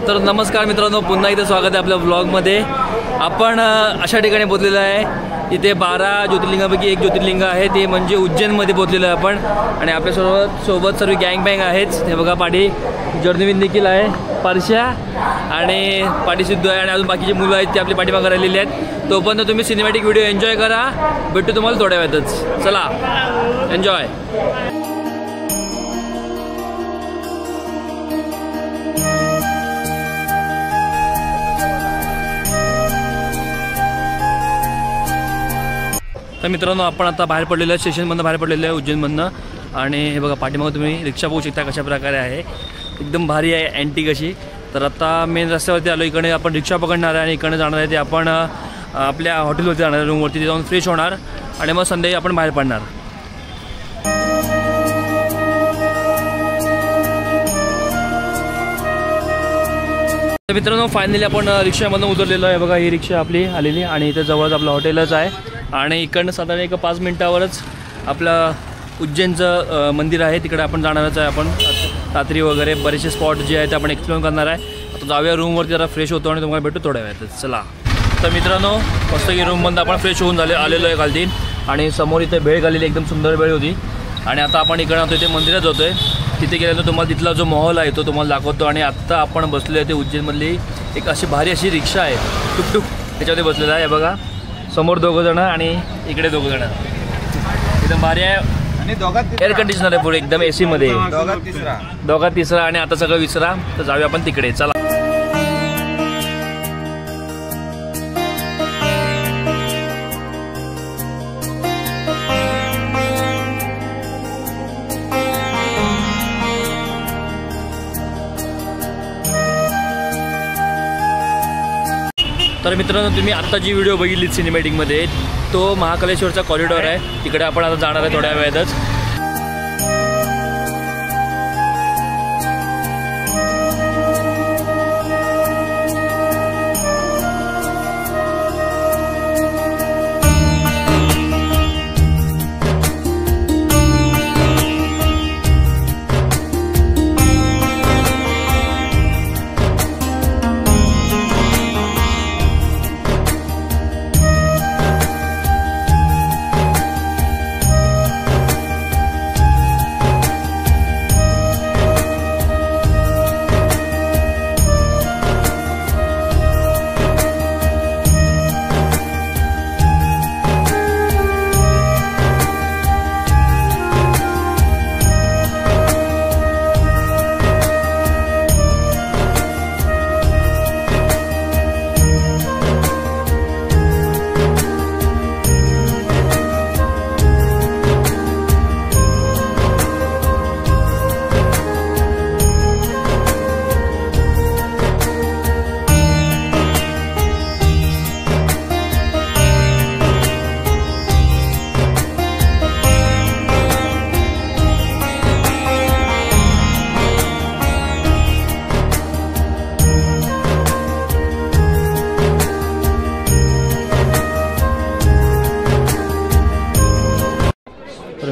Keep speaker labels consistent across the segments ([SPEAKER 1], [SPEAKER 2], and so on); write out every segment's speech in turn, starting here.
[SPEAKER 1] तर नमस्कार मित्रांनो, पुन्हा एकदा स्वागत आहे आपल्या ब्लॉगमध्ये। आपण अशा ठिकाणी पोहोचलेलो आहे, इथे 12 ज्योतिर्लिंगापैकी एक ज्योतिर्लिंग आहे, ते म्हणजे उज्जैनमध्ये पोहोचलेलो आहे आपण। आणि आपल्या सोबत सर्व गँग बँग आहेच। हे बघा, पाठी जर्नविन देखील आहे, परश्या आणि पाठी सिद्धू आहे, आणि अजून बाकीची मुलं आहेत ते आपली पाठीमागे राहिलेली आहेत। तोपर्यंत तुम्ही सिनेमॅटिक व्हिडिओ एन्जॉय करा, भेटू तुम्हाला थोड्या वेळातच। चला, एन्जॉय। तर मित्रांनो, आपण आता बाहेर पडलेलो आहे, स्टेशनमधून बाहेर पडलेलो आहे उज्जैनमधनं। आणि हे बघा, पाठीमागे तुम्ही रिक्षा बघू शकता कशा प्रकारे आहे, एकदम भारी आहे, अँटिक अशी। तर आता मेन रस्त्यावरती आलो, इकडे आपण रिक्षा पकडणार आहे आणि इकडे जाणार आहे ते आपण आपल्या हॉटेलवरती जाणार आहे, रूमवरती तिथे जाऊन फ्रेश होणार आणि मग संध्याकाळी आपण बाहेर पडणार। तर मित्रांनो, फायनली आपण रिक्षामधून उतरलेलो आहे। बघा, ही रिक्षा आपली आलेली आणि इथे जवळच आपलं हॉटेलच आहे आणि इकडनं साधारण एक 5 मिनिटावरच आपलं उज्जैनचं मंदिर आहे, तिकडे आपण जाणारच आहे। आपण रात्री वगैरे बरेचसे स्पॉट जे आहेत ते आपण एक्सप्लोर करणार आहे। आता जाऊया रूमवरती, जरा फ्रेश होतो आणि तुम्हाला भेटू थोड्या वेळातच। चला, तर मित्रांनो, मस्त की रूममध्ये आपण फ्रेश होऊन आलेलो आहे खालती, आणि समोर इथे भेळ घालेली, एकदम सुंदर भेळ होती। आणि आता आपण इकडे आहोत, इथे मंदिरात जातो आहे, तिथे गेल्यानंतर तुम्हाला तिथला जो माहोल आहे तो तुम्हाला दाखवतो। आणि आत्ता आपण बसलो आहे ते उज्जैनमधली एक अशी भारी अशी रिक्षा आहे, टुकटुक, त्याच्यामध्ये बसलेला आहे। बघा, समोर 2 जण आणि इकडे 2 जण, एकदम भारी आहे आणि एअर कंडिशनर आहे पुढे, एकदम AC मध्ये, दोघात तिसरा आणि आता सगळं विसरा। तर जाऊया आपण तिकडे, चला। तर मित्रांनो, तुम्ही आत्ता जी व्हिडिओ बघितली सिनेमॅटिकमध्ये, तो महाकालेश्वरचा कॉरिडॉर आहे, तिकडे आपण आता जाणार आहे थोड्या वेळातच।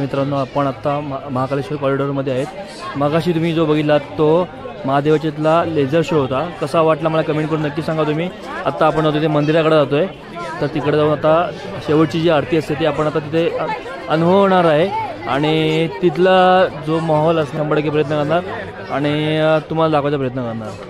[SPEAKER 1] मित्रांनो, आपण आत्ता महाकालेश्वर कॉरिडॉरमध्ये आहेत। मगाशी तुम्ही जो बघितला तो महादेवाच्यातला लेझर शो होता, कसा वाटला मला कमेंट करून नक्की सांगा तुम्ही। आत्ता आपण तिथे मंदिराकडे जातो आहे, तर तिकडे जाऊन आता शेवटची जी आरती असते ती आपण आता तिथे अनुभवणार आहे, आणि तिथला जो माहोल असणार 100% प्रयत्न करणार आणि तुम्हाला दाखवायचा प्रयत्न करणार।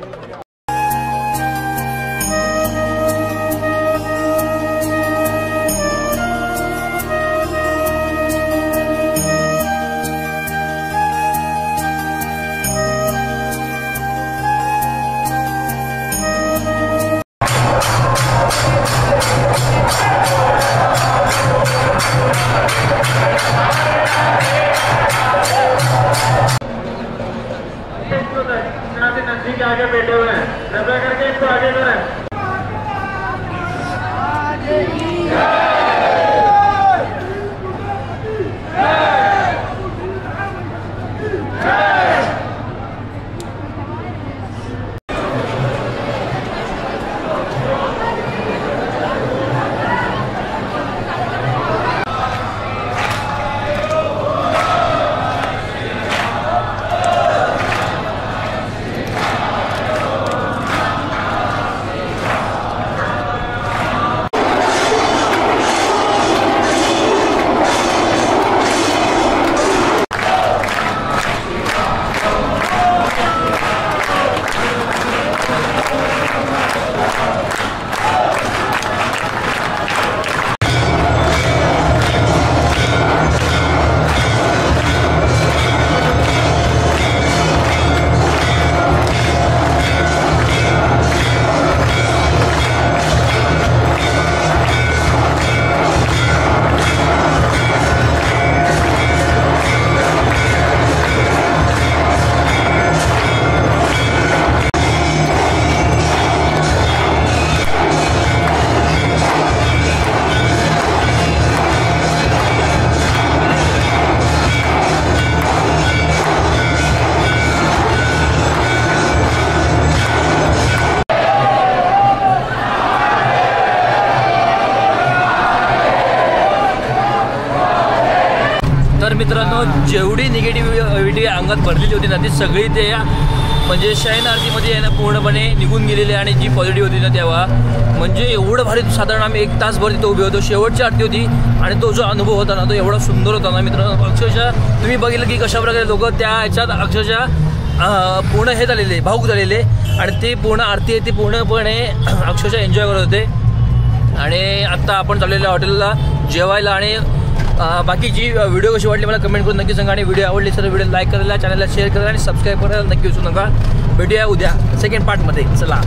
[SPEAKER 2] आगे बैठे
[SPEAKER 1] जेवढी निगेटिव्हिटी अंगात भरलेली होती ना ती सगळी ते म्हणजे शयन आरतीमध्ये आहे ना पूर्णपणे निघून गेलेली आणि जी पॉझिटिव्ह होती ना तेव्हा म्हणजे एवढं भारी साधारण आम्ही 1 तासभर तिथं उभे होतो. शेवटची आरती होती आणि तो जो अनुभव होता ना तो एवढा सुंदर होता ना मित्रांनो. अक्षरशः तुम्ही बघितलं की कशाप्रकारे लोक त्या ह्याच्यात अक्षरशः पूर्ण हे झालेले भाऊक झालेले आणि ते पूर्ण आरती आहे ती पूर्णपणे अक्षरशः एन्जॉय करत होते. आणि आत्ता आपण चाललेल्या हॉटेलला जेवायला आणि बाकीची व्हिडिओ कशी वाटली मला कमेंट करून नक्की सांगा. आणि व्हिडिओ आवडली तर व्हिडिओ लाईक करायला, चॅनलला शेअर करायला आणि सबस्क्राईब करायला नक्की विसरू नका. भेटूया उद्या सेकंड पार्टमध्ये. चला.